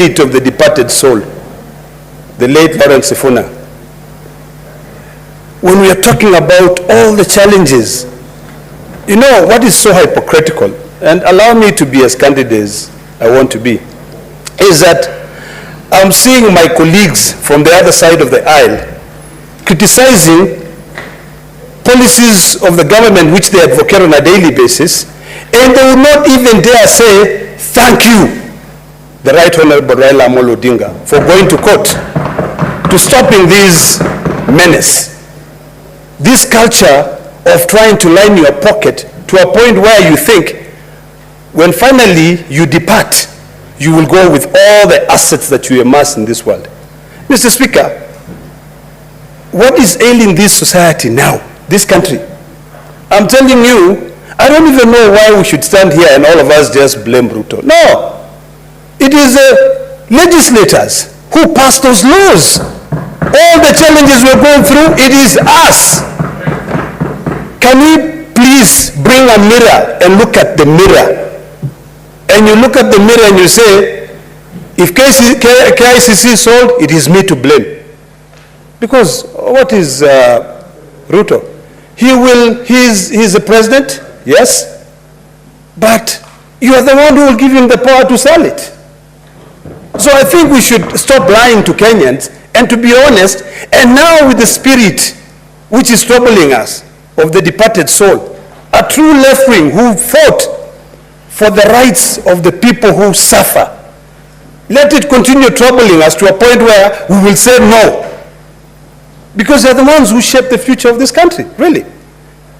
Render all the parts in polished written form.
of the departed soul, the late Lawrence Sifuna. When we are talking about all the challenges, you know what is so hypocritical, and allow me to be as candid as I want to be, is that I'm seeing my colleagues from the other side of the aisle criticizing policies of the government which they advocate on a daily basis, and they will not even dare say, thank you, the Right Honorable Raila ODINGA, for going to court to stopping this menace. This culture of trying to line your pocket to a point where you think when finally you depart, you will go with all the assets that you amass in this world. Mr. Speaker, what is ailing this society now, this country? I'm telling you, I don't even know why we should stand here and all of us just blame Ruto. No, it is legislators who passed those laws. All the challenges we're going through, it is us. Can we please bring a mirror and look at the mirror? And you look at the mirror and you say, if KICC sold, it is me to blame. Because what is Ruto? He's the president, yes, but you are the one who will give him the power to sell it. So I think we should stop lying to Kenyans and to be honest, and now with the spirit which is troubling us of the departed soul, a true left wing who fought for the rights of the people who suffer. Let it continue troubling us to a point where we will say no. Because they're the ones who shape the future of this country, really.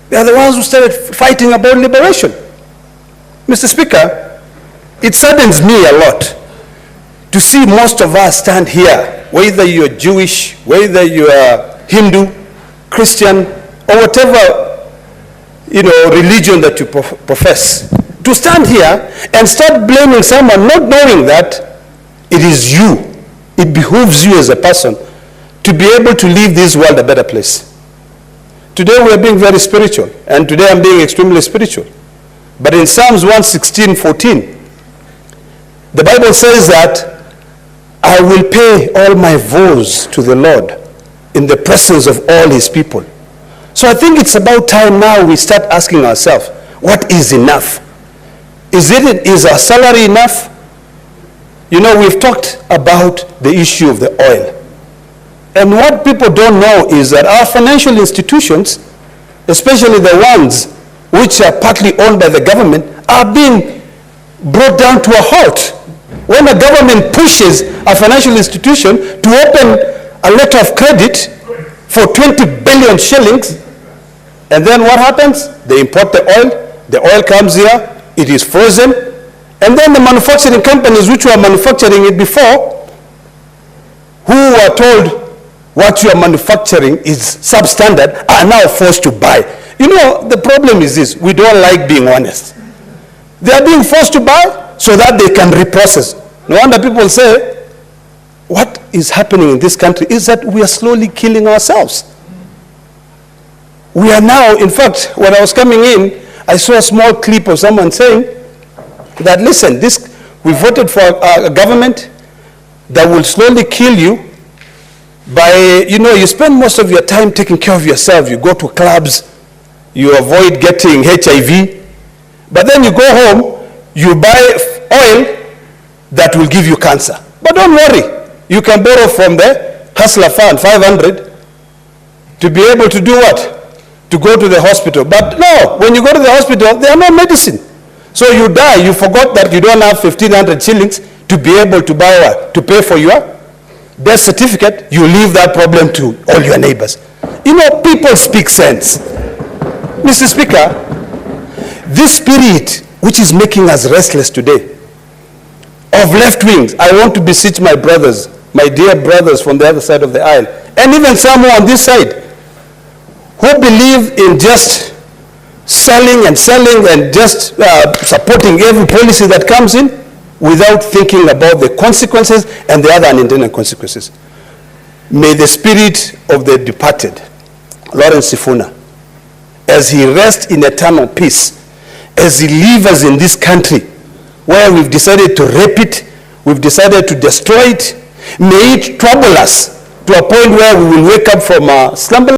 They're the ones who started fighting about liberation. Mr. Speaker, it saddens me a lot to see most of us stand here, whether you're Jewish, whether you're Hindu, Christian, or whatever religion that you profess, to stand here and start blaming someone, not knowing that it is you, it behooves you as a person to be able to leave this world a better place. Today we are being very spiritual, and today I'm being extremely spiritual. But in Psalms 116:14, the Bible says that I will pay all my vows to the Lord in the presence of all his people. So I think it's about time now we start asking ourselves, what is enough? Is our salary enough? You know, we've talked about the issue of the oil. And what people don't know is that our financial institutions, especially the ones which are partly owned by the government, are being brought down to a halt. When a government pushes a financial institution to open a letter of credit for 20 billion shillings, and then what happens? They import the oil comes here, it is frozen, and then the manufacturing companies which were manufacturing it before, who were told what you are manufacturing is substandard, are now forced to buy. You know, the problem is this: we don't like being honest. They are being forced to buy so that they can reprocess. No wonder people say, what is happening in this country is that we are slowly killing ourselves. We are now, in fact, when I was coming in, I saw a small clip of someone saying that, listen, we voted for a government that will slowly kill you by, you spend most of your time taking care of yourself. You go to clubs, you avoid getting HIV, but then you go home, you buy oil that will give you cancer. But don't worry, you can borrow from the Hustler Fund 500 to be able to do what? To go to the hospital. But no, when you go to the hospital, there are no medicine. So you die, you forgot that you don't have 1,500 shillings to be able to buy what? To pay for your death certificate. You leave that problem to all your neighbors. You know, people speak sense. Mr. Speaker, this spirit which is making us restless today, of left wings, I want to beseech my brothers, my dear brothers from the other side of the aisle, and even some on this side, who believe in just selling and just supporting every policy that comes in without thinking about the consequences and the other unintended consequences. May the spirit of the departed, Lawrence Sifuna, as he rests in eternal peace, as he leaves us in this country where we've decided to rape it, We've decided to destroy it. May it trouble us to a point where we will wake up from slumber